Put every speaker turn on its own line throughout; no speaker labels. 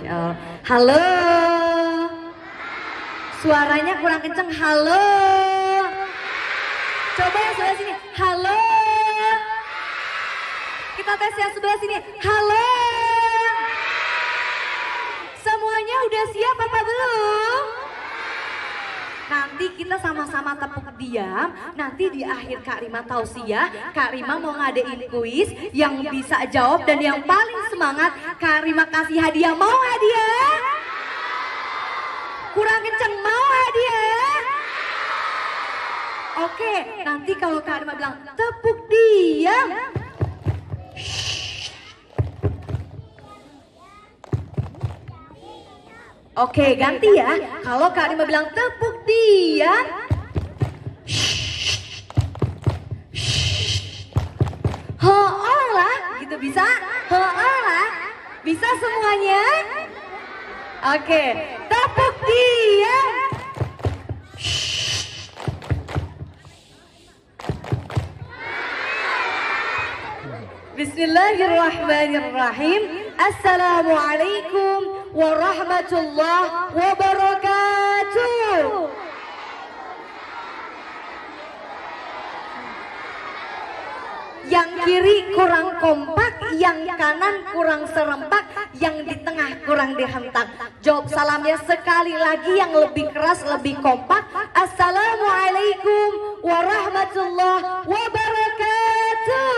Masya Allah. Halo. Suaranya kurang kenceng. Halo. Coba yang sebelah sini. Halo. Kita tes yang sebelah sini. Halo. Semuanya udah siap apa belum? Nanti kita sama-sama tepuk diam. Nanti di akhir Kak Rima tausiah, Kak Rima mau ngadain kuis. Yang bisa jawab dan yang paling semangat, Kak Rima kasih hadiah. Mau hadiah? Kurang kenceng, mau hadiah? Oke, nanti kalau Kak Rima bilang tepuk diam, oke, ganti ya. Kalau Kak Rima bilang tepuk diam, ho'ol lah, gitu bisa? Ho'ol lah, bisa semuanya? Oke, tepuk diam. Bismillahirrahmanirrahim. Assalamualaikum warahmatullahi wabarakatuh. Yang kiri kurang kompak, yang kanan kurang serempak, yang di tengah kurang dihentak. Jawab salamnya sekali lagi yang lebih keras, lebih kompak. Assalamualaikum warahmatullahi wabarakatuh.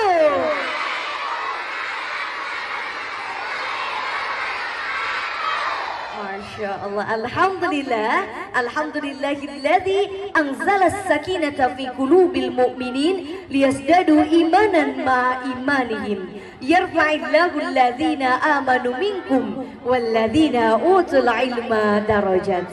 Masya Allah, alhamdulillah, alhamdulillahilladzi anzala as-sakinata fi qulubil mu'minin liyazdadu imanan ma imanihim yarfa'illahu alladhina amanu minkum walladhina utul ilma darajat.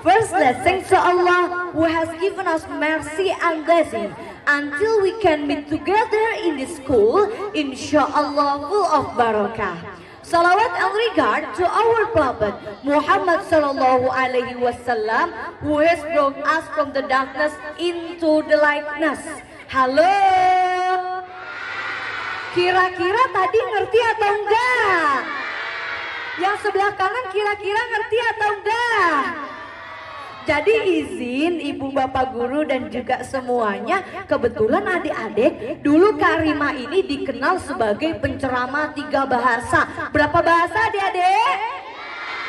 First, let's thank to Allah who has given us mercy and blessing until we can meet together in this school, insyaAllah full of barakah. Salawat and regard to our Prophet Muhammad sallallahu alaihi wasallam who has brought us from the darkness into the lightness. Halo. Kira-kira tadi ngerti atau enggak? Yang sebelah kanan kira-kira ngerti atau enggak? Jadi izin ibu bapak guru dan juga semuanya, kebetulan adik-adik dulu Kak Rima ini dikenal sebagai penceramah 3 bahasa. Berapa bahasa adik-adik?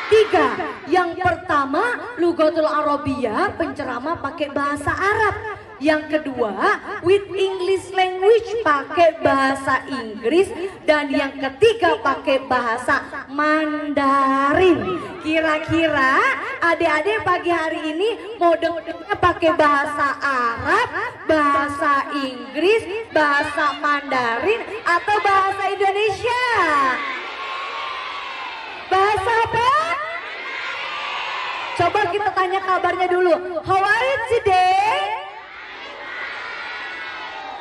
3. Yang pertama Lughatul Arabiyah, penceramah pakai bahasa Arab. Yang kedua with English language, pakai bahasa Inggris. Dan yang ketiga pakai bahasa Mandarin. Kira-kira adik-adik pagi hari ini mau dengarnya pakai bahasa Arab, bahasa Inggris, bahasa Mandarin, atau bahasa Indonesia? Bahasa apa? Coba kita tanya kabarnya dulu. How are you today?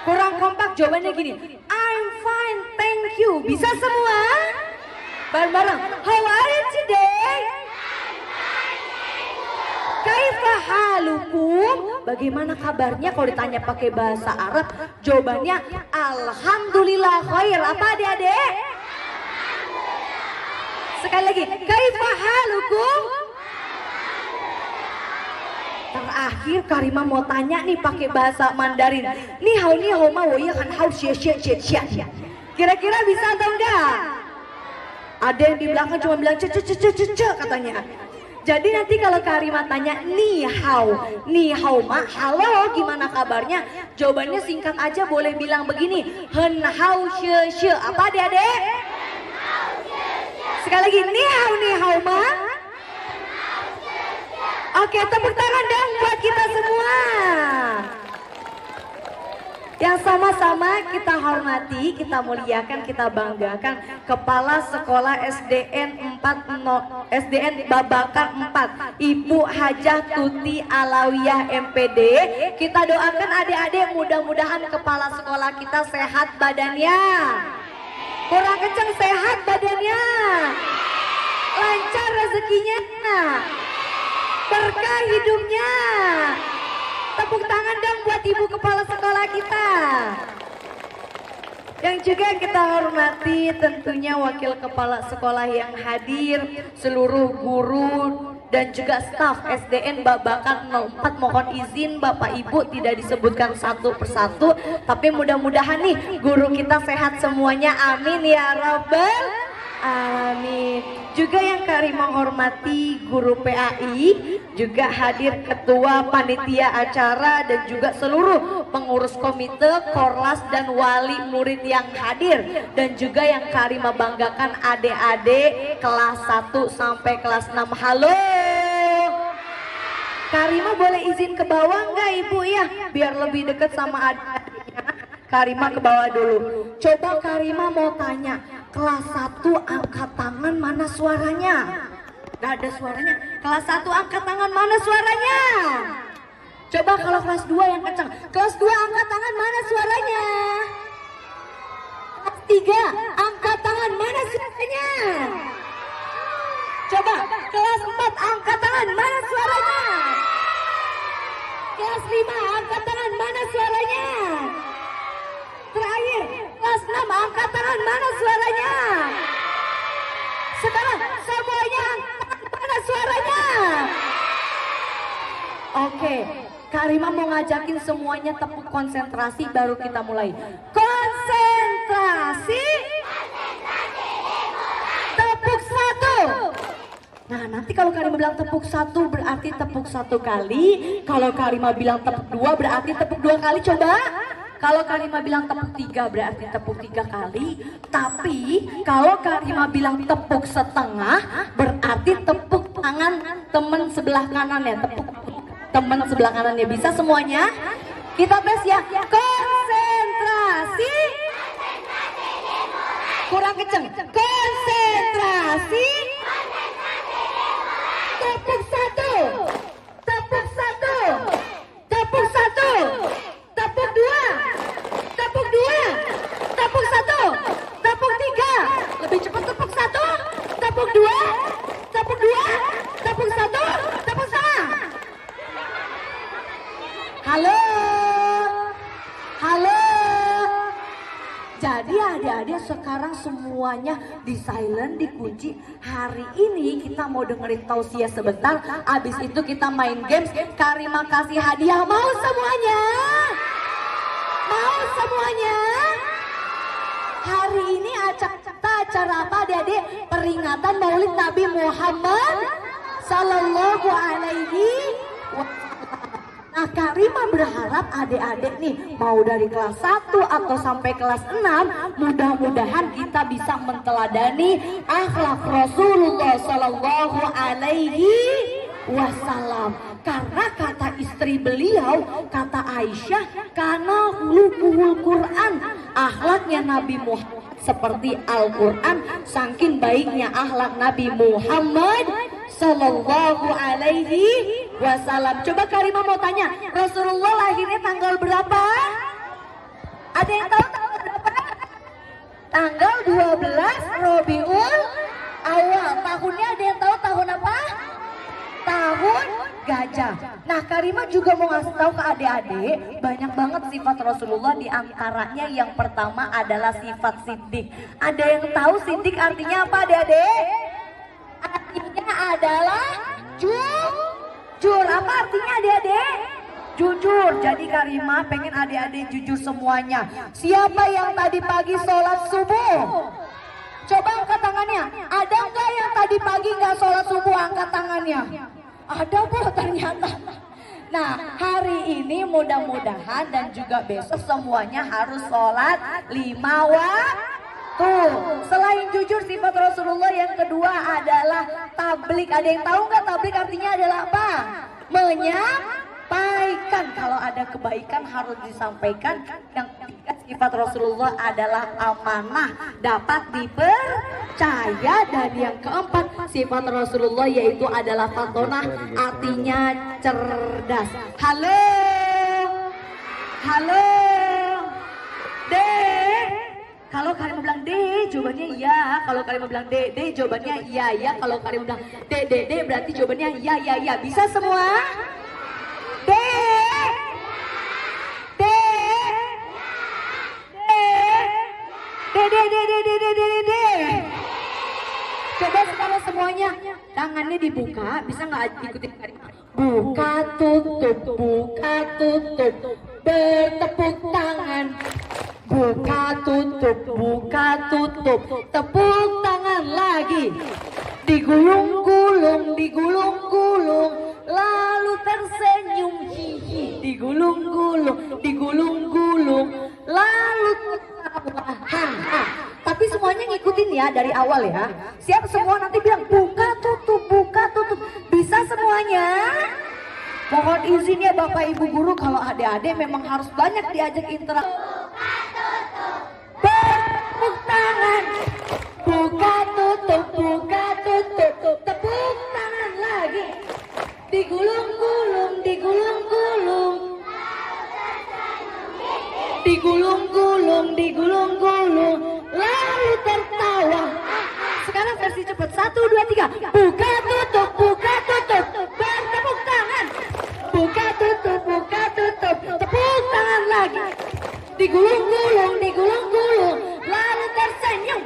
Kurang kompak, jawabannya gini. I'm fine, thank you. Bisa semua? Bareng-bareng. How are you today? Kaifa halukum? Bagaimana kabarnya kalau ditanya pakai bahasa Arab? Jawabannya alhamdulillah khair. Apa adik-adik? Sekali lagi. Kaifa halukum? Terakhir Kak Rima mau tanya nih pakai bahasa Mandarin. Ni hao ma wo ye han hao xie xie xie xie. Kira-kira bisa atau enggak? Ada yang di belakang cuma bilang ce katanya. Jadi nanti kalau Kak Rima tanya ni hao ma, halo gimana kabarnya? Jawabannya singkat aja, boleh bilang begini, hen hao xie xie. Apa adik-adik? Sekali lagi, ni hao ma. Oke, tepuk tangan dong buat kita semua. Yang sama-sama kita hormati, kita muliakan, kita banggakan Kepala Sekolah SDN Babakan 4, Ibu Hajah Tuti Alawiyah MPD. Kita doakan adik-adik mudah-mudahan kepala sekolah kita sehat badannya. Kurang kenceng, sehat badannya. Lancar rezekinya. Berkah hidupnya. Tepuk tangan dong buat ibu kepala sekolah kita. Yang juga kita hormati tentunya wakil kepala sekolah yang hadir, seluruh guru dan juga staf SDN Babakan 04. Mohon izin Bapak Ibu tidak disebutkan satu persatu, tapi mudah-mudahan nih guru kita sehat semuanya, amin ya rabbal alamin. Juga yang kami menghormati guru PAI, juga hadir ketua panitia acara dan juga seluruh pengurus komite, korlas dan wali murid yang hadir, dan juga yang kami membanggakan adik-adik kelas 1 sampai kelas 6. Halo. Karima boleh izin ke bawah nggak Ibu ya, biar lebih dekat sama adik-adiknya. Karima ke bawah dulu. Coba Karima mau tanya, kelas 1 angkat tangan mana suaranya? Gak ada suaranya. Kelas 1 angkat tangan mana suaranya? Coba kalau kelas 2 yang kencang. Kelas 2 angkat tangan mana suaranya? Kelas 3 angkat tangan mana suaranya? Coba kelas 4 angkat tangan mana suaranya? Kelas 5 angkat tangan mana suaranya? Terakhir, kelas 6 angkat tangan mana suaranya? Sekarang semuanya angkat mana suaranya? Oke, Karima mau ngajakin semuanya tepuk konsentrasi baru kita mulai. Konsentrasi. Tepuk 1. Nah, nanti kalau Karima bilang tepuk 1 berarti tepuk 1 kali. Kalau Karima bilang tepuk 2 berarti tepuk 2 kali. Coba. Kalau Karima bilang tepuk 3 berarti tepuk 3 kali. Tapi kalau Karima bilang tepuk setengah berarti tepuk tangan teman sebelah kanan ya. Tepuk teman sebelah kanannya. Bisa semuanya? Kita tes ya. Konsentrasi. Kurang kenceng. Konsentrasi. Tepuk 1. Tepuk 1. Tepuk 1. Tepuk 2. Tepuk 2. Tepuk 1. Tepuk 3. Lebih cepat tepuk 1. Tepuk 2. Tepuk 2. Tepuk 1. Tepuk setengah. Halo. Halo. Jadi adik-adik sekarang semuanya di silent, dikunci. Hari ini kita mau dengerin tausiah sebentar. Abis itu kita main games. Karima kasih hadiah. Mau semuanya? Mau semuanya? Hari ini acara apa adik-adik? Peringatan Maulid Nabi Muhammad Sallallahu Alaihi Wasallam. Nah, Karima berharap adik-adik nih mau dari kelas 1 atau sampai kelas 6 mudah-mudahan kita bisa menteladani akhlak Rasulullah Sallallahu Alaihi Wasallam. Karena kata istri beliau, kata Aisyah, karena hulukuhul Quran, akhlaknya Nabi Muhammad seperti Al-Quran, saking baiknya akhlak Nabi Muhammad Sallallahu Alaihi Wasallam. Coba Karima mau tanya, Rasulullah lahirnya tanggal berapa? Ada yang tahu tanggal berapa? Tanggal 12 Rabiul Awal. Tahunnya ada yang tahu tahun apa? Tahun gajah. Nah, Karima juga mau ngasih tahu ke adik-adik, banyak banget sifat Rasulullah, di antaranya yang pertama adalah sifat siddiq. Ada yang tahu siddiq artinya apa adik-adik? Artinya adalah jujur. Apa artinya adik-adik? Jujur. Jadi Karima pengen adik-adik jujur semuanya. Siapa yang tadi pagi sholat subuh? Coba angkat tangannya. Ada nggak yang tadi pagi nggak sholat subuh? Angkat tangannya. Ada Bu ternyata. Nah, hari ini mudah-mudahan dan juga besok semuanya harus sholat 5 waktu. Selain jujur, sifat Rasulullah yang kedua adalah tablik. Ada yang tahu nggak tablik artinya adalah apa? Menyampaikan. Kalau ada kebaikan harus disampaikan. Yang ketiga, sifat Rasulullah adalah amanah, dapat dipercaya. Dan yang keempat, sifat Rasulullah yaitu adalah fatonah, artinya cerdas. Halo, halo, Dek. Kalau kalian mau bilang D, jawabannya iya. Kalau kalian mau bilang D, jawabannya iya, iya. Kalau kalian mau bilang D, berarti jawabannya iya, iya, iya. Bisa semua? D, D, D, Coba sekarang semuanya tangannya dibuka, bisa nggak ikutin kalimat? Buka tutup, bertepuk tangan. Buka tutup, tepuk tangan lagi. Digulung-gulung, lalu tersenyum hihi. Digulung-gulung, lalu tertawa. Tapi semuanya ngikutin ya dari awal ya. Siap semua nanti bilang buka tutup. Bisa semuanya? Mohon izin ya Bapak Ibu Guru, kalau adik-adik memang harus banyak diajak interaksi. Bertepuk tangan. Buka tutup, tepuk tangan lagi. Digulung-gulung, lalu tertawa. Sekarang versi cepat, 1, 2, 3. Buka tutup, bertepuk tangan. Buka tutup, tepuk tangan lagi. Digulung-gulung, lalu tersenyum.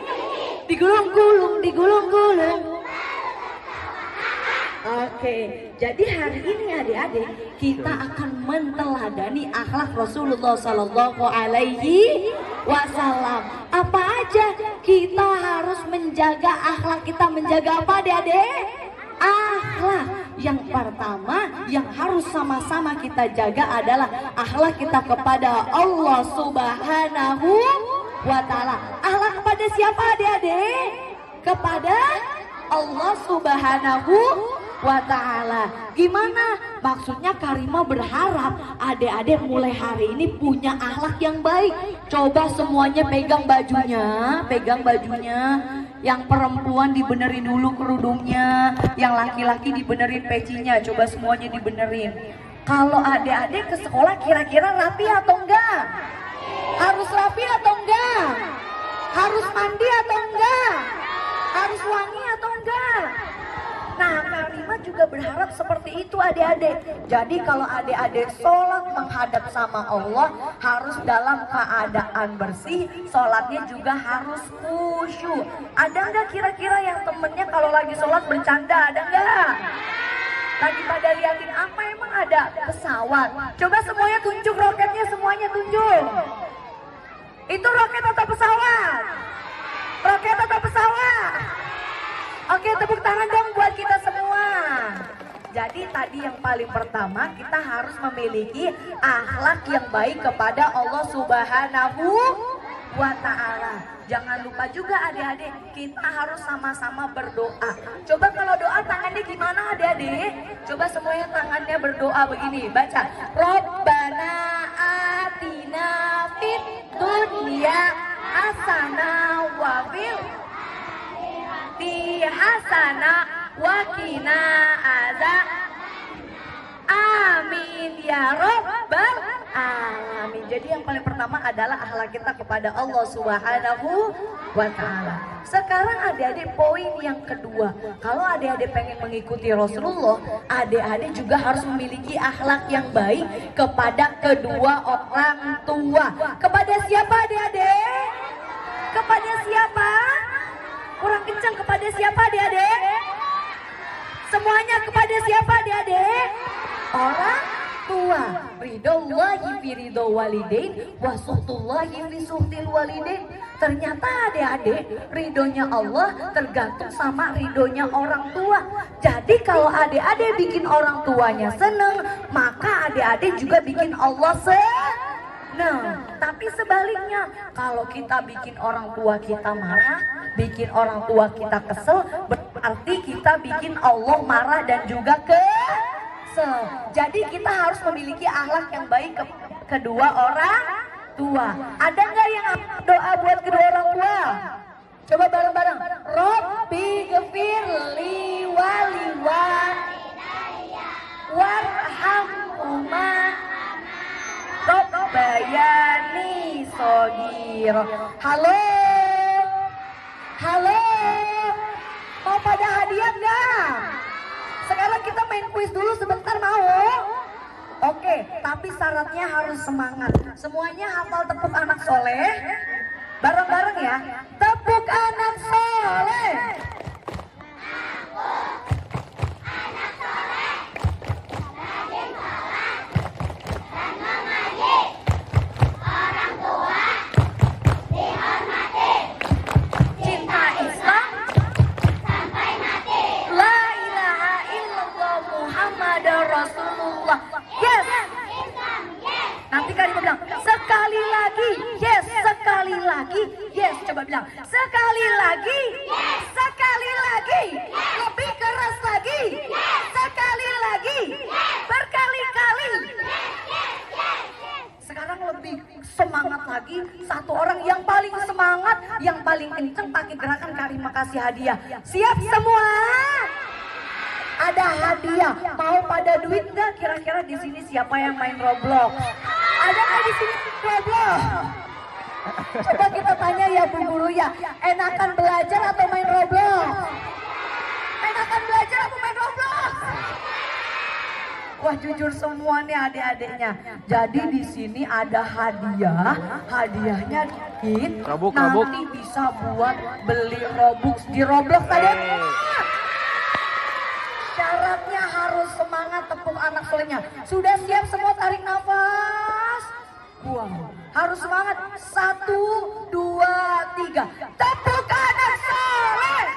Digulung-gulung. Oke, jadi hari ini adik-adik kita akan menteladani akhlak Rasulullah Sallallahu Alaihi Wasallam. Apa aja kita harus menjaga akhlak kita, menjaga apa adik-adik? Akhlak. Yang pertama yang harus sama-sama kita jaga adalah akhlak kita kepada Allah Subhanahu wa Ta'ala. Akhlak kepada siapa adik-adik? Kepada Allah Subhanahu wa Ta'ala. Gimana? Maksudnya Karimah berharap adik-adik mulai hari ini punya akhlak yang baik. Coba semuanya pegang bajunya. Yang perempuan dibenerin dulu kerudungnya, yang laki-laki dibenerin pecinya. Coba semuanya dibenerin. Kalau adik-adik ke sekolah kira-kira rapi atau enggak? Harus rapi atau enggak? Harus mandi atau enggak? Harus wangi atau enggak? Nah, Karimah juga berharap seperti itu adik-adik. Jadi kalau adik-adik sholat menghadap sama Allah harus dalam keadaan bersih, sholatnya juga harus khusyuk. Ada enggak kira-kira yang temennya kalau lagi sholat bercanda, ada enggak? Lagi pada liatin apa, emang ada pesawat? Coba semuanya tunjuk roketnya, semuanya tunjuk. Itu roket atau pesawat? Roket atau pesawat? Oke, tepuk tangan dong buat kita semua. Jadi tadi yang paling pertama kita harus memiliki akhlak yang baik kepada Allah Subhanahu wa Ta'ala. Jangan lupa juga adik-adik, kita harus sama-sama berdoa. Coba kalau doa tangannya gimana adik-adik? Coba semuanya tangannya berdoa begini, baca. Rabbana atina fid dunya hasanah wa fil hasanah wa qina azab. Amin ya rabbal alamin. Jadi yang paling pertama adalah akhlak kita kepada Allah Subhanahu wa Ta'ala. Sekarang adik-adik poin yang kedua. Kalau adik-adik pengen mengikuti Rasulullah, adik-adik juga harus memiliki akhlak yang baik kepada kedua orang tua. Kepada siapa adik-adik? Kepada siapa? Kurang kencang, kepada siapa adik-adik? Semuanya kepada siapa adik-adik? Orang tua. Ridhollahi fi ridho walidain wa suhtullahi fi suhtil walidain. Ternyata adik-adik, ridhonya Allah tergantung sama ridhonya orang tua. Jadi kalau adik-adik bikin orang tuanya seneng, maka adik-adik juga bikin Allah seneng. Tapi sebaliknya, kalau kita bikin orang tua kita marah, bikin orang tua kita kesel, berarti kita bikin Allah marah dan juga kesel. Jadi kita harus memiliki akhlak yang baik ke kedua orang tua. Ada nggak yang doa buat kedua orang tua? Coba bareng-bareng. Robbi ghfirli waliwan warhamhuma Robbayani shogiro. Halo, halo, mau pada hadiah nggak? Sekarang kita main kuis dulu sebentar, mau? Oke, tapi syaratnya harus semangat. Semuanya hafal tepuk anak soleh. Bareng-bareng ya. Tepuk anak soleh. Cinta Islam sampai mati. La ilaha illallah Muhammadar Rasulullah. Yes. Nanti Karimah bilang sekali lagi. Yes, sekali lagi. Yes, coba bilang sekali lagi. Sekali lagi. Lebih keras lagi. Sekali lagi. Berkali-kali. Sekarang lebih semangat lagi. Satu orang yang paling semangat, yang paling kenceng pakai gerakan Karimah kasih hadiah. Siap semua? Ada hadiah. Mau pada duit nggak? Kira-kira di sini siapa yang main Roblox? Ada nggak di sini Roblox? Coba kita tanya ya Bu Guru ya. Enakan belajar atau main Roblox? Enakan belajar atau main Roblox? Wah jujur semua nih adik-adiknya. Jadi di sini ada hadiah. Hadiahnya dikit. Nanti bisa buat beli Robux di Roblox tadi. Syaratnya harus semangat, tepuk anak solehnya. Sudah siap semua, tarik nafas. Buang. Harus semangat. 1, 2, 3. Tepuk anak soleh.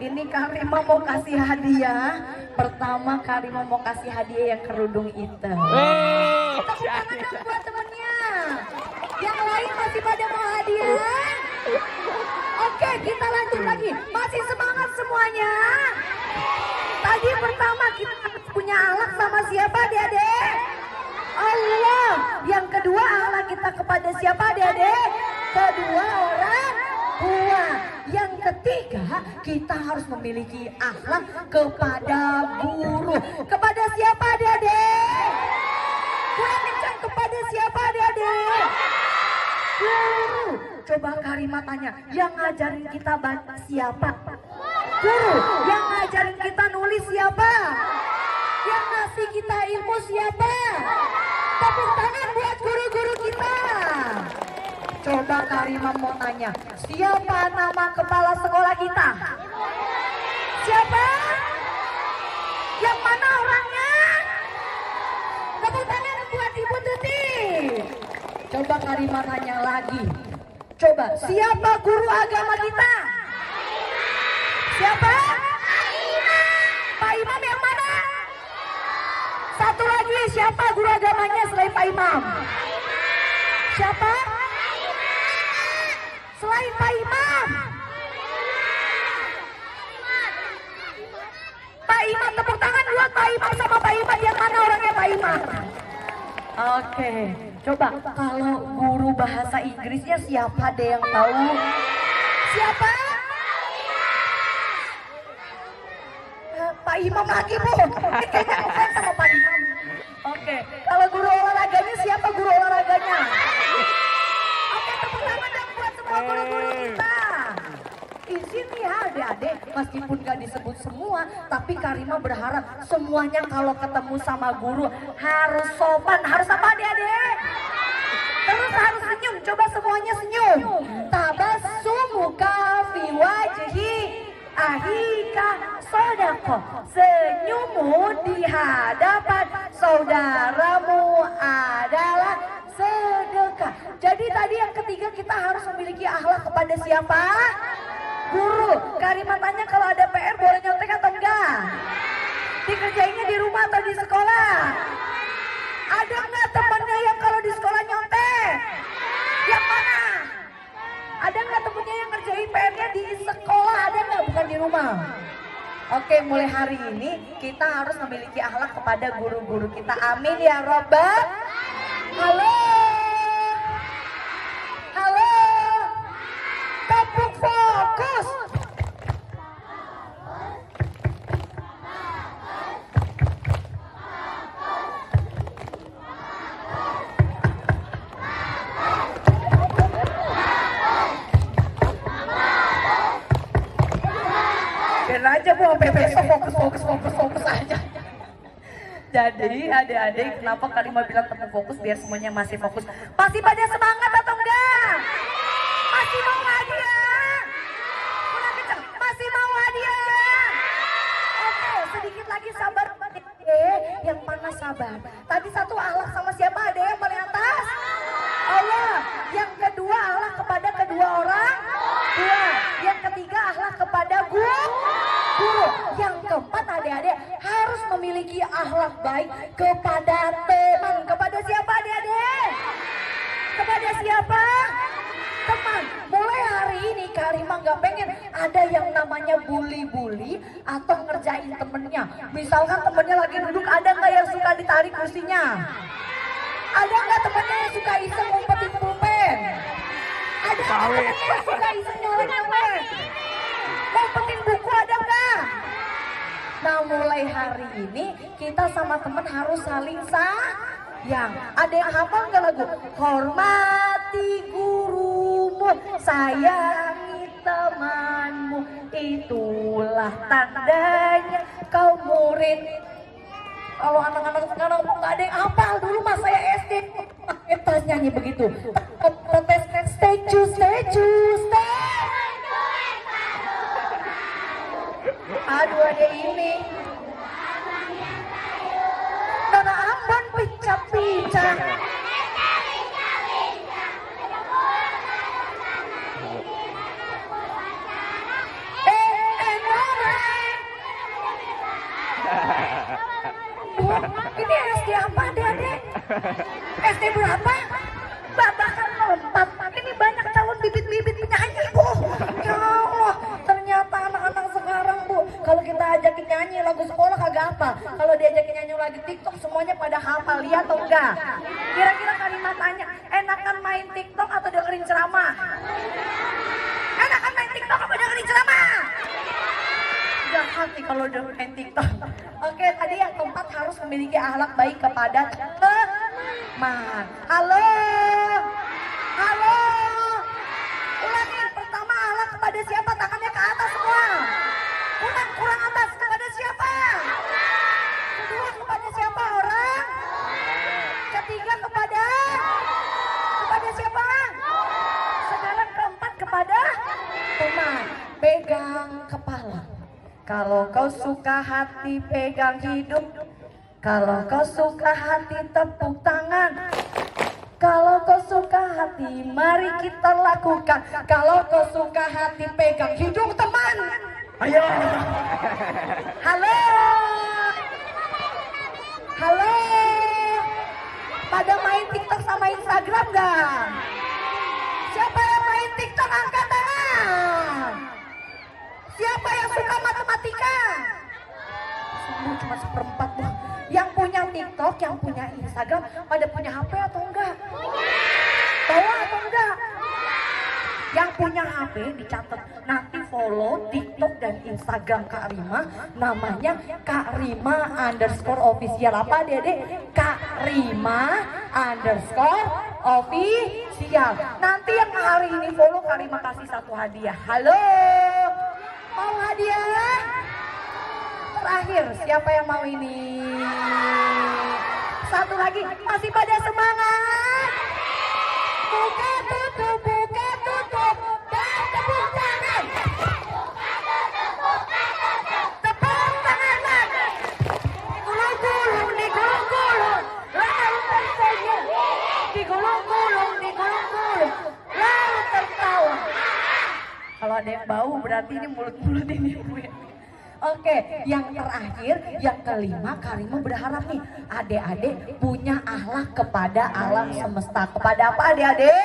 Ini Karimah mau kasih hadiah. Pertama Karimah mau kasih hadiah yang kerudung hitam. Tepuk tangan dong buat temannya. Yang lain masih pada mau hadiah? Oke, kita lanjut lagi. Masih semangat semuanya? Tadi pertama kita punya alat sama siapa adik-adik? Allah. Yang kedua alat kita kepada siapa adik-adik? Kedua orang tua. Yang ketiga, kita harus memiliki akhlak kepada guru. Kepada siapa adik-adik? Kurang kencang, kepada siapa adik-adik? Guru. Coba Karimah tanya, yang ngajarin kita baca siapa? Guru. Yang ngajarin kita nulis siapa? Yang ngasih kita ilmu siapa? Tepuk tangan buat guru-guru kita. Coba Karimah mau tanya, siapa nama kepala sekolah kita? Siapa? Yang mana orangnya? Tepuk tangan buat Ibu Tuti. Coba Karimah tanya lagi. Coba, siapa guru agama kita? Siapa? Pak Imam yang mana? Satu lagi, siapa guru agamanya selain Pak Imam? Siapa? Selain Pak Imam. Pak Imam, tepuk tangan buat Pak Imam sama Pak Imam. Yang mana orangnya Pak Imam? Oke, coba kalau guru bahasa Inggrisnya siapa deh yang tahu? Siapa? Pak Imam lagi Bu. Kayaknya bukan sama Pak Imam. Oke, kalau guru olahraganya siapa guru olahraganya? Oke, tepuk tangan dong buat semua guru-guru kita. Izin ya adik-adik, meskipun gak disebut semua, tapi Karimah berharap semuanya kalau ketemu sama guru harus sopan. Harus apa adik-adik? Terus harus senyum, coba semuanya senyum. Tabassumuka fi wajhi ahika sodako. Senyummu di hadapan saudaramu adalah sedekah. Jadi tadi yang ketiga kita harus memiliki akhlak kepada siapa? Guru. Karimah tanya kalau ada PR boleh nyontek atau enggak? Dikerjainnya di rumah atau di sekolah? Ada nggak temannya yang kalau di sekolah nyontek? Yang mana? Ada nggak temennya yang ngerjain PR-nya di sekolah? Ada nggak? Bukan di rumah. Oke, mulai hari ini kita harus memiliki akhlak kepada guru-guru kita. Amin ya Robbal. Halo. Halo. Tepuk fokus. Aja Bu, sampai besok fokus aja. Jadi adik-adik, kenapa Karimah bilang tepuk fokus biar semuanya masih fokus? Masih pada semangat atau enggak? Masih mau hadiah? Udah kencang, masih mau hadiah? Oke, sedikit lagi sabar. Yang mana sabar? Tadi satu akhlak sama siapa? Ada yang paling atas? Allah. Yang kedua akhlak kepada kedua orang tua. Yang ketiga akhlak kepada guru. Yang keempat adik-adik harus memiliki akhlak baik kepada teman. Kepada siapa adik-adik? Kepada siapa? Teman. Mulai hari ini Karimah nggak pengen ada yang namanya bully-bully atau ngerjain temennya. Misalkan temennya lagi duduk, ada nggak yang suka ditarik kursinya? Ada nggak temennya yang suka iseng ngumpetin pulpen? Ada nggak temennya yang suka iseng nyolek-nyolek? Ngumpetin buku ada nggak? Nah mulai hari ini kita sama temen harus saling sayang. Ada yang hafal nggak lagu? Hormati gurumu, sayangi temanmu, itulah tandanya kau murid. Kalau anak-anak sekarang nggak ada yang hafal, dulu mas saya SD kita nyanyi begitu. Aduh ada ini. Nana Ambon picak-picak. Ini SD apa adik-adik? SD berapa? Bahkan lompat. Ini banyak calon bibit-bibit penyanyi Bu. Ya Allah, ternyata anak-anak sekarang Bu, kalau kita ajakin nyanyi lagu sekolah kagak hafal. Kalau diajakin nyanyi lagi TikTok semuanya pada hafal, lihat atau enggak? Kira-kira Karimah tanya, enakan main TikTok atau dengerin ceramah? Enakan main TikTok apa dengerin ceramah? Jahat nih kalau dengerin TikTok. Oke, tadi yang keempat harus memiliki akhlak baik kepada teman. Halo. Halo. Ulangi, pertama akhlak kepada siapa? Tangannya ke atas semua. Kurang atas, kepada siapa? Kedua kepada siapa? Orang. Ketiga kepada siapa? Sekarang keempat kepada teman. Pegang kepala. Kalau kau suka hati pegang hidup. Kalau kau suka hati tepuk tangan. Kalau kau suka hati mari kita lakukan. Kalau kau suka hati pegang hidup teman. Ayo. Halo. Halo. Pada main TikTok sama Instagram gak? Siapa yang main TikTok angkat tangan? Siapa yang suka matematika? Semua cuma seperempat Bu. Yang punya TikTok, yang punya Instagram, pada punya HP atau enggak? Tahu atau enggak? Yang punya HP dicatat, nanti follow TikTok dan Instagram Karimah, namanya Karimah_official. Apa Dede? Karimah_official. Nanti yang hari ini follow Karimah kasih satu hadiah. Halo, mau hadiah? Terakhir, siapa yang mau ini? Satu lagi, masih pada semangat? Buka tutup, dan tepuk tangan. Tepuk tangan lagi. Digulung-gulung, digulung-gulung, lalu tersenyum. Digulung-gulung, lalu tertawa. Kalau ada yang bau berarti ini mulut-mulut ini Bu ya. Oke, yang terakhir, yang kelima, Karimah berharap nih adik-adik punya akhlak kepada alam semesta. Kepada apa adik-adik?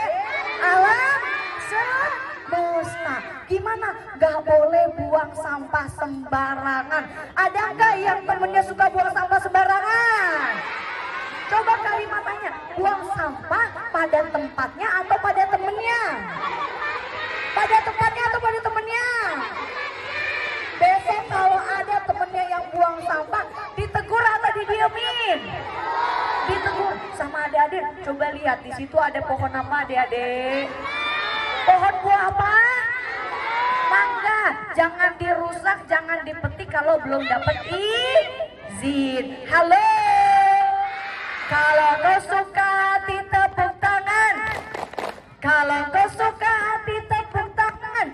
Alam semesta. Gimana? Gak boleh buang sampah sampah sembarangan. Ada nggak yang temennya suka buang sampah sembarangan? Coba Karimah tanya, buang sampah pada tempatnya atau pada temennya? Pada tempatnya atau pada temennya? Besok kalau ada temennya yang buang sampah, ditegur atau didiemin? Ditegur. Sama adik-adik, coba lihat di situ ada pohon apa adik-adik? Pohon buah apa? Mangga. Jangan dirusak, jangan dipetik kalau belum dapat izin. Halo. Kalau kau suka hati tepuk tangan. Kalau kau suka hati tepuk tangan.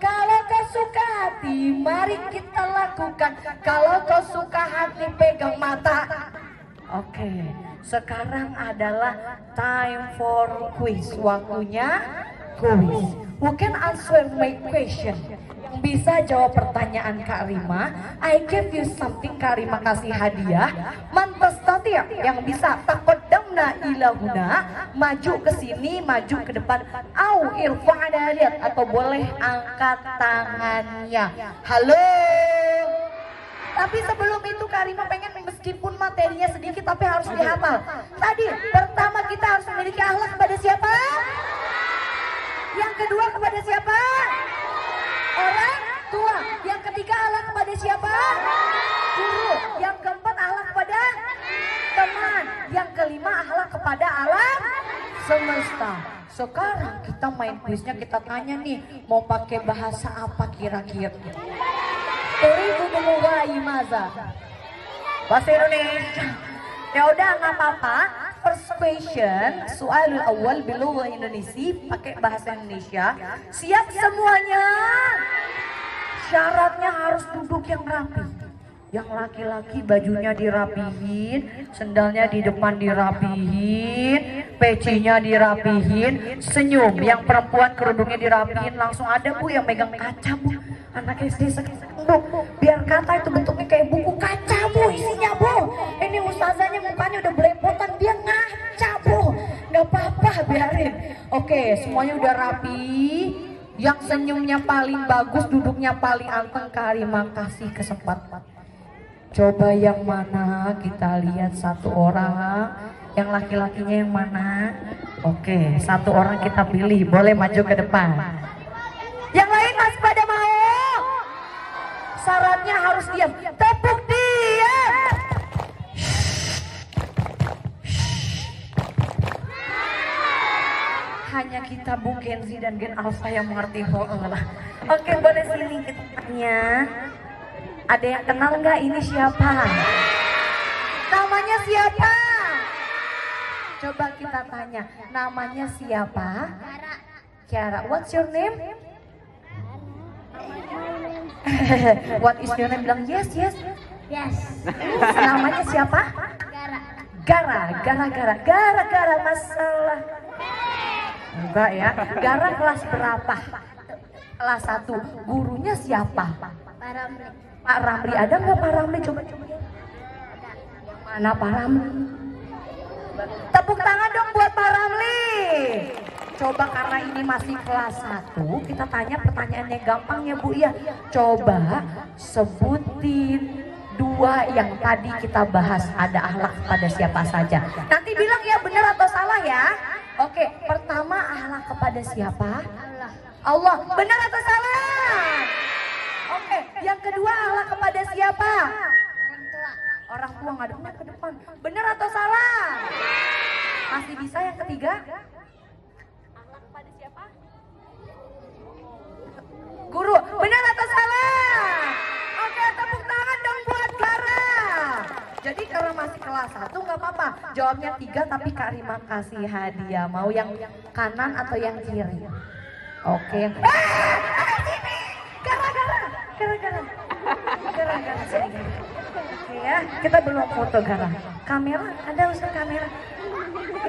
Kalau kau suka hati mari kita lakukan. Kalau kau suka hati pegang mata. Oke, sekarang adalah time for quiz. Waktunya quiz. Who can answer my question? Bisa jawab pertanyaan Kak Rima. I give you something. Kak Rima kasih hadiah. Mantas tadi yang bisa takodamna ilahuna, maju ke sini, maju ke depan. Au irfa'na lihat, atau boleh angkat tangannya. Halo. Tapi sebelum itu Kak Rima pengen, meskipun materinya sedikit tapi harus dihafal. Tadi pertama kita harus memiliki akhlak kepada siapa? Yang kedua kepada siapa? Orang tua. Yang ketiga akhlak kepada siapa? Guru. Yang keempat akhlak kepada teman. Yang kelima akhlak kepada alam semesta. Sekarang kita main kuisnya, kita tanya nih, mau pakai bahasa apa kira-kira? Turidu memulai maza. Bahasa Indonesia. Ya udah nggak apa-apa. First question, soalul awal bilughah Indonesia, pakai bahasa Indonesia. Siap semuanya? Syaratnya harus duduk yang rapi. Yang laki-laki bajunya dirapihin, sendalnya di depan dirapihin, pecinya dirapihin, senyum. Yang perempuan kerudungnya dirapihin, langsung ada Bu yang megang kaca Bu. Anak SD sekarang Bu, biar kata itu bentuknya kayak buku kaca Bu, isinya Bu. Ini ustazanya mukanya udah belepotan, dia ngaca Bu. Gak apa-apa, biarin. Oke, semuanya udah rapi. Yang senyumnya paling bagus, duduknya paling anteng, Karimah kasih kesempatan. Coba yang mana, kita lihat satu orang. Yang laki-lakinya yang mana? Oke, satu orang kita pilih, boleh maju ke depan. Yang lain masih pada mau? Syaratnya harus diam. Tepuk diam. Hanya kita Bu Kenzi dan Gen Alpha yang mengerti lah. Oke, boleh sini kita tanya. Ada yang kenal nggak ini siapa? Namanya siapa? Coba kita tanya. Namanya siapa? Kiara. What's your name? What is your name? Bilang yes, yes.
Yes.
Namanya siapa? Gara masalah. Enggak ya. Gara kelas berapa? Kelas 1. Gurunya siapa?
Pak Ramli.
Pak Ramli. Ada nggak Pak Ramli? Coba. Mana Pak Ramli? Tepuk tangan dong buat Pak Ramli. Coba karena ini masih kelas 1, kita tanya pertanyaannya gampang ya Bu ya. Coba sebutin 2 yang tadi kita bahas, ada akhlak pada siapa saja. Nanti bilang ya benar atau salah ya. Oke, pertama akhlak kepada siapa? Allah. Benar atau salah? Oke, yang kedua akhlak kepada siapa? Orang tua ngadepnya ke depan. Benar atau salah? Masih bisa yang ketiga? Akhlak kepada siapa? Guru. Benar atau salah? Oke, tepuk tangan dong buat Gara. Jadi karena masih kelas 1 nggak apa-apa. Jawabnya 3 tapi Kak Rima kasih hadiah. Mau yang kanan atau yang kiri? Oke. Sini. Gara sini. Oke ya, kita belum foto Gara. Kamera, ada usah kamera.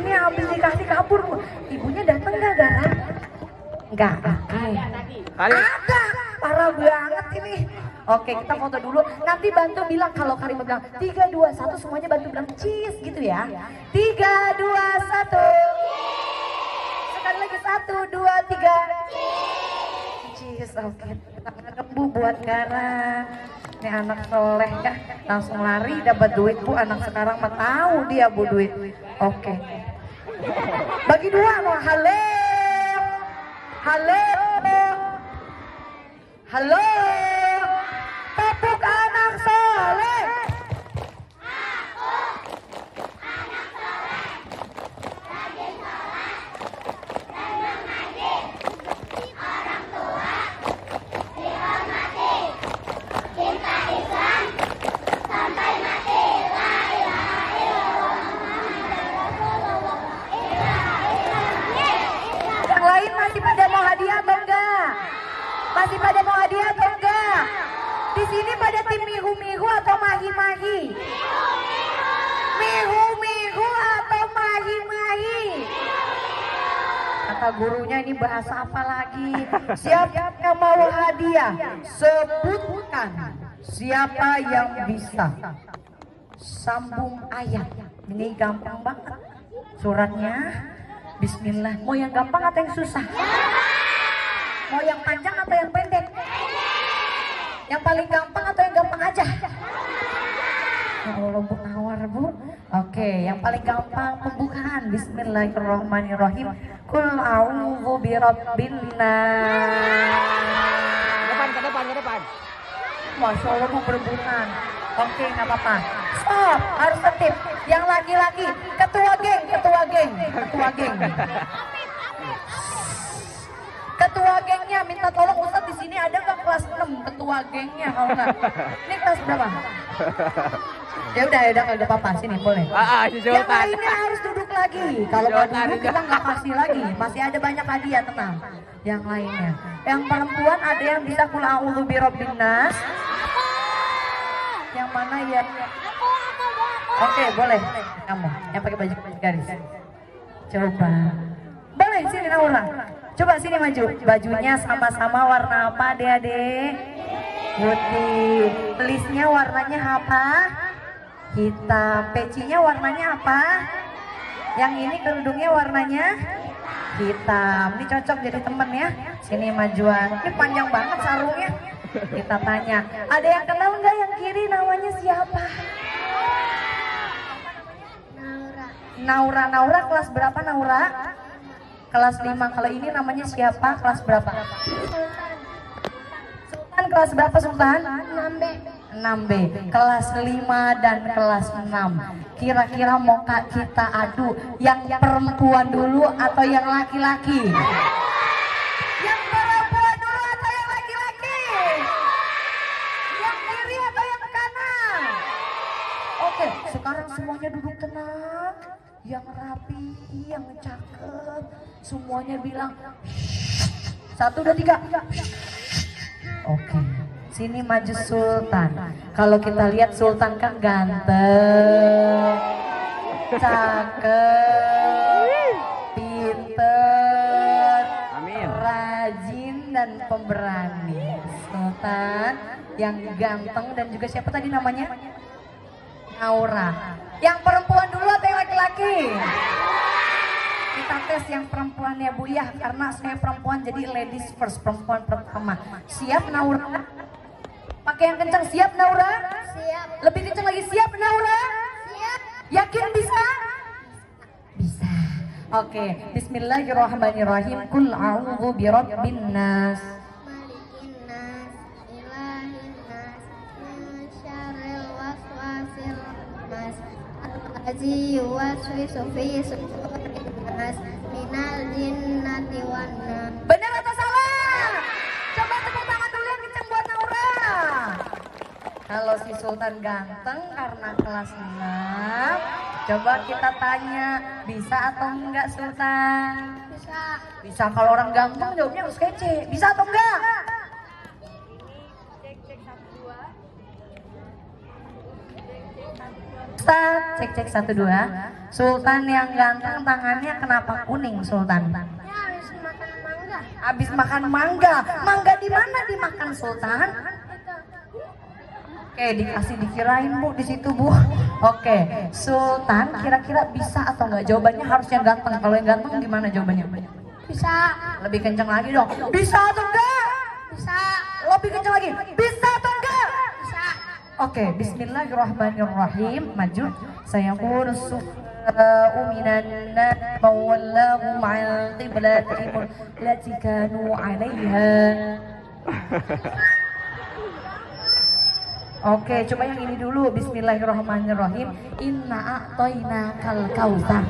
Ini habis dikasih kabur Bu. Ibunya datang nggak Gara? Nggak. Ada. Parah banget ini. Oke, kita foto dulu. Nanti bantu bilang kalau Karimah bilang 3, 2, 1 semuanya bantu bilang cheese gitu ya. 3, 2, 1. Sekali lagi 1, 2, 3. Cis, oke. Tangan Bu buat Garang. Ini anak soleh ya, langsung lari dapat duit Bu. Anak sekarang mah tahu dia Bu duit. Oke. Bagi dua loh, halo. Halo. Halo. Tepuk anak soleh. Masih pada mau hadiah atau enggak? Di sini pada tim mihu-mihu atau mahi-mahi? Mihu-mihu atau mahi-mahi? Kata gurunya ini bahasa apa lagi? Siapa yang mau hadiah? Sebutkan siapa yang bisa sambung ayat. Ini gampang banget. Suratnya Bismillah. Mau yang gampang atau yang susah? Mau yang panjang atau yang pendek? Yang paling gampang atau yang gampang aja? Ya Allah Bu Nawar Bu. Oke, yang paling gampang pembukaan. Bismillahirrahmanirrahim. Qul a'udzu birabbin nas.
Ke depan.
Masya Allah Bu berebutan. Oke, nggak apa-apa. Stop, harus tertib. Yang laki-laki, ketua geng. Ketua gengnya minta tolong Ustadz, di sini ada nggak kelas 6 ketua gengnya kalau nggak? Ini kelas berapa? Ya udah nggak apa-apa, sini boleh. Yang lainnya harus duduk lagi. Kalau nggak duduk kita nggak kasih lagi. Masih ada banyak hadiah, tenang. Yang lainnya, yang perempuan ada yang bisa qul a'udzu birabbin nas. Yang mana ya? Oke, boleh. Kamu yang pakai baju garis. Coba. Boleh sini Naura. Coba sini maju. Bajunya sama-sama warna apa Adik-adik? Putih. Pelisnya warnanya apa? Hitam. Pecinya warnanya apa? Yang ini kerudungnya warnanya hitam. Ini cocok jadi temen ya. Sini majuan. Ini panjang banget sarungnya. Kita tanya. Ada yang kenal nggak yang kiri namanya siapa? Naura kelas berapa Naura? Kelas 5. Kalau ini namanya siapa? Kelas berapa? Sultan kelas berapa Sultan? 6B. Kelas 5 dan kelas 6. Kira-kira mau kita adu yang perempuan dulu atau yang laki-laki? Yang perempuan dulu atau yang laki-laki? Yang kiri atau yang kanan? Oke, sekarang semuanya duduk tenang. Yang rapi, yang cakep, semuanya bilang 1, 2, 3. Oke, sini maju Sultan. Kalau kita lihat Sultan kan ganteng, cakep, pinter, rajin dan pemberani. Sultan yang ganteng dan juga siapa tadi namanya? Naura. Yang perempuan dulu atau yang laki-laki? Kita tes yang perempuannya Bu ya, karena saya perempuan jadi ladies first, perempuan pertama. Siap Naura? Pakai yang kencang, siap Naura?
Siap.
Lebih kencang lagi, siap Naura?
Siap.
Yakin bisa? Bisa. Oke, Bismillahirrahmanirrahim. Qul a'udzu birabbin nas.
Malikin nas, ilahin nas, min syarril waswasil mas, allazi yuwaswisu fi sudurin nas, minal jinnati wan nas.
Benar atau salah? Coba tepuk tangan dulu yang kencang buat Naura. Kalau si Sultan ganteng karena kelas 6. Coba kita tanya, bisa atau enggak Sultan?
Bisa.
Bisa. Kalau orang ganteng jawabnya harus kece. Bisa atau enggak? Cek 1, 2. Sultan yang ganteng tangannya kenapa kuning Sultan?
Ya habis makan mangga.
Habis makan mangga. Mangga di mana dimakan Sultan? Oke, dikasih dikirain Bu di situ Bu. Oke, Sultan kira-kira bisa atau enggak? Jawabannya harus yang ganteng. Kalau yang ganteng gimana jawabannya?
Bisa.
Lebih kencang lagi dong. Bisa atau enggak?
Bisa.
Lebih kencang lagi. Bisa atau enggak?
Bisa.
Oke, bismillahirrahmanirrahim. Maju. Saya kurus minan mawallahu ma'al qiblatihim allati kanu 'alaiha. Oke, coba yang ini dulu. Bismillahirrahmanirrahim. Inna a'tainakal kautsar.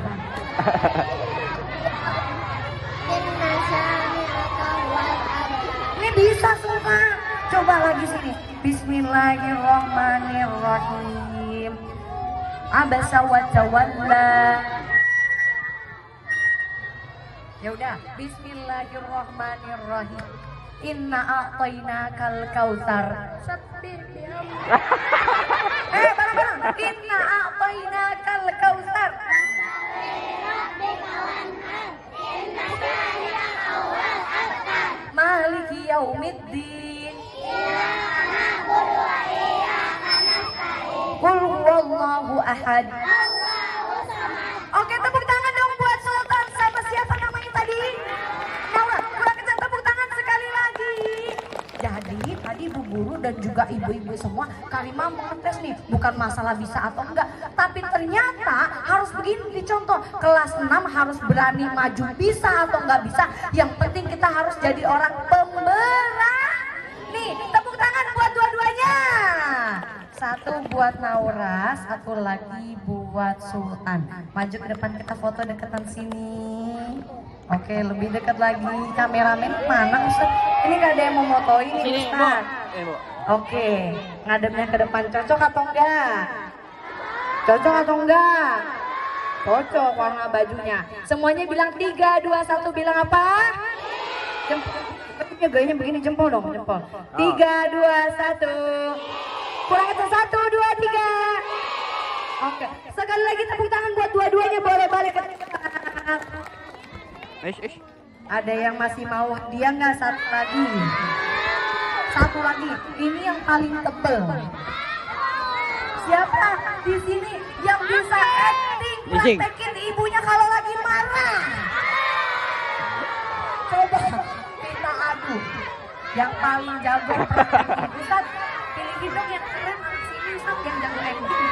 Inna syani'aka huwal abtar.
Ini bisa semua. Coba lagi sini. Bismillahirrahmanirrahim. Abasa wa tawalla. Ya udah. Bismillahirrahmanirrahim. Inna a'tainakal kautsar.
Sabbih bihamdi.
Bareng-bareng. Inna a'tainakal kautsar. Maliki yaumiddin. Qul huwallahu ahad. Oke, tepuk tangan dong buat Sultan. Sama siapa namanya tadi? Naura, kurang kencang tepuk tangan sekali lagi. Jadi tadi Bu Guru dan juga ibu-ibu semua Karimah mengetes nih, bukan masalah bisa atau enggak, tapi ternyata harus begini dicontoh. Kelas 6 harus berani maju, bisa atau enggak bisa. Yang penting kita harus jadi orang pemberani. Tepuk tangan buat dua-duanya. Satu buat Naura, satu lagi buat Sultan. Maju ke depan, kita foto deketan sini. Oke, lebih dekat lagi. Kameramen mana Ustaz? Ini gak ada yang mau motoin ini Ustaz. Oke, ngadepnya ke depan. Cocok atau enggak? Cocok atau enggak? Cocok warna bajunya. Semuanya bilang 3, 2, 1. Bilang apa? Jempol. Gayanya begini, jempol dong, jempol. 3, 2, 1. Kurang itu 1, 2, 3. Oke, sekali lagi tepuk tangan buat dua-duanya. Boleh balik ke depan. Ada yang masih mau dia nggak? Satu lagi. Satu lagi. Ini yang paling tebel. Siapa di sini yang bisa acting praktekin ibunya kalau lagi marah? Coba kita adu. Yang paling jago praktekin. Ustaz, pilih dong yang keren. Sini Ustaz yang jago acting.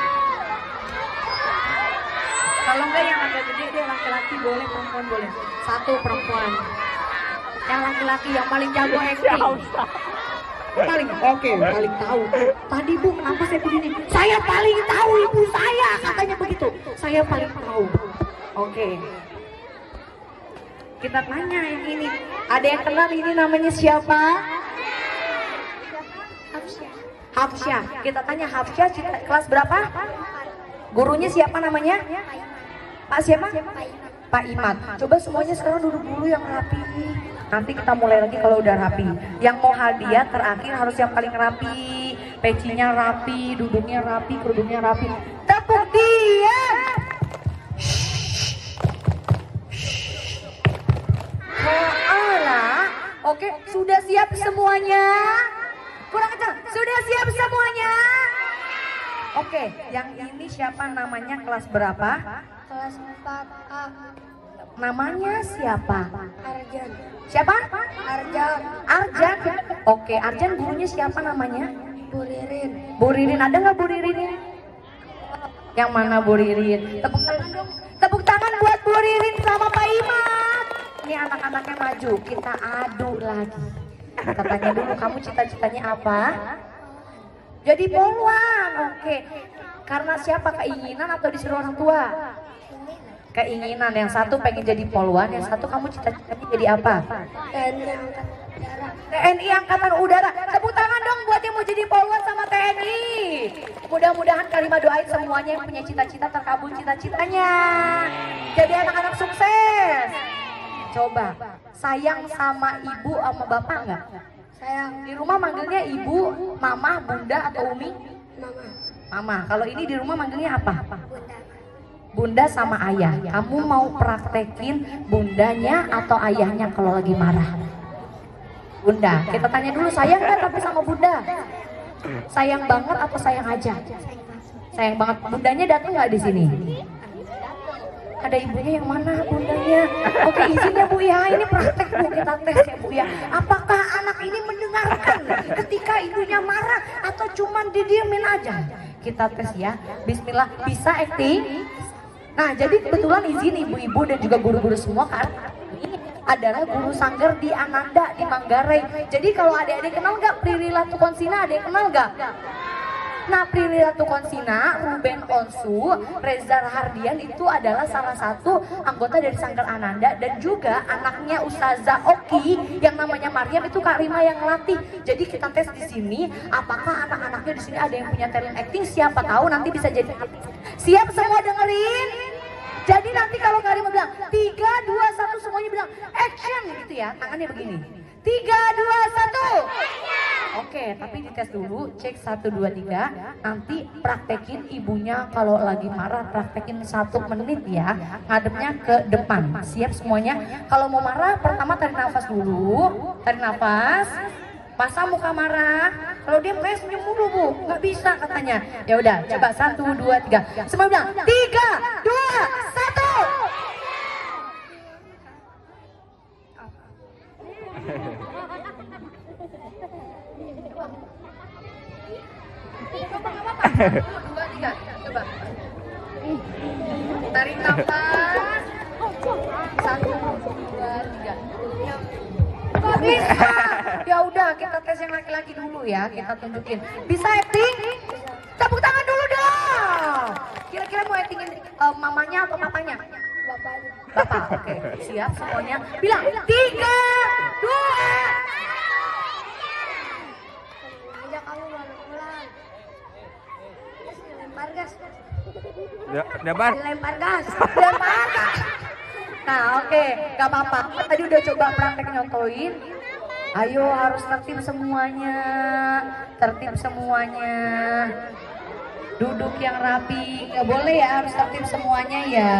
Kalau enggak yang agak gede deh, laki-laki boleh, perempuan boleh. Satu perempuan. Yang laki-laki yang paling jago acting. Paling paling tahu. Tadi Bu, kenapa saya begini? Saya paling tahu ibu saya, katanya begitu. Saya paling tahu. Oke. Kita tanya yang ini. Ada yang kenal ini namanya siapa? Hafsyah. Kita tanya Hafsyah kelas berapa? Gurunya siapa namanya? Pak siapa? Pak Imat. Coba semuanya sekarang duduk dulu yang rapi. Nanti kita mulai lagi kalau udah rapi. Yang mau hadiah terakhir harus yang paling rapi. Pecinya rapi, duduknya rapi, kerudungnya rapi. Tepuk dia. Oke, sudah siap semuanya? Kurang kencang. Sudah siap semuanya? Oke, yang ini siapa namanya, kelas berapa?
Kelas 4A.
Namanya siapa?
Arjan.
Siapa?
Arjan.
Arjan. Oke, Arjan gurunya siapa namanya?
Bu Ririn.
Bu Ririn, ada nggak Bu Ririn? Yang mana Bu Ririn? Tepuk tangan dong. Tepuk tangan buat Bu Ririn sama Pak Imat. Ini anak-anaknya maju, kita adu lagi. Kita tanya dulu, kamu cita-citanya apa? Jadi poluan. Oke. Karena siapa, keinginan atau disuruh orang tua? Keinginan. Yang satu pengen jadi poluan, yang satu kamu cita-citanya jadi apa? TNI Angkatan Udara. Tepuk tangan dong buat yang mau jadi poluan sama TNI. Mudah-mudahan Karimah doain semuanya yang punya cita-cita terkabul cita-citanya. Jadi anak-anak sukses. Coba, sayang sama ibu sama bapak nggak?
Sayang.
Di rumah manggilnya ibu, mama, bunda atau umi?
Mama.
Mama. Kalau ini di rumah manggilnya apa?
Bunda.
Bunda sama ayah. Kamu mau praktekin bundanya atau ayahnya kalau lagi marah? Bunda. Kita tanya dulu, sayang nggak tapi sama bunda? Sayang banget atau sayang aja? Sayang banget. Bundanya datang nggak di sini? ada ibunya yang mana bundanya? Oke, izin ya Bu ya, ini praktek Bu, kita tes ya Bu ya. Apakah anak ini mendengarkan ketika ibunya marah atau cuman didiemin aja? Kita tes ya, bismillah, bisa acting? Nah jadi kebetulan izin ibu-ibu dan juga guru-guru semua karena ini adalah guru sanggar di Ananda di Manggarai. Jadi kalau adik-adik kenal nggak Prilly Latukonsina, adik kenal nggak? Nah, Prilly Latukonsina, Ruben Onsu, Reza Rahardian itu adalah salah satu anggota dari Sanggar Ananda dan juga anaknya Ustazah Oki yang namanya Maryam itu Kak Rima yang ngelatih. Jadi kita tes di sini, apakah anak-anaknya di sini ada yang punya talent acting? Siapa tahu nanti bisa jadi. Siap semua dengerin? Jadi nanti kalau Kak Rima bilang 3, 2, 1 semuanya bilang action gitu ya, tangannya begini. 3, 2, 1. Oke, tapi dites dulu, cek 1, 2, 3. Nanti praktekin ibunya kalau lagi marah, praktekin 1 menit ya. Ngadepnya ke depan. Siap semuanya? Kalau mau marah, pertama tarik nafas dulu. Tarik nafas. Pasang muka marah. Kalau dia mukanya senyum mulu Bu, nggak bisa katanya. Ya udah, coba 1, 2, 3. Semua bilang 3, 2, 1. 2, 3, coba. Tarik nafas. 1, 2, 3. Gak bisa. Ya udah, kita tes yang laki-laki dulu ya. Kita tunjukin. Bisa acting? Tepuk tangan dulu dong. Kira-kira mau actingin mamanya atau papanya?
Bapaknya.
Bapak, oke. Siap semuanya. Bilang 3, 2.
Ajak kamu baru pulang. Lempar gas.
Dapat.
Dilempar gas.
Lempar. Nah oke, gak apa-apa. Tadi udah coba praktek nyontoin. Ayo harus tertib semuanya. Tertib semuanya. Duduk yang rapi. Gak boleh ya, harus tertib semuanya ya.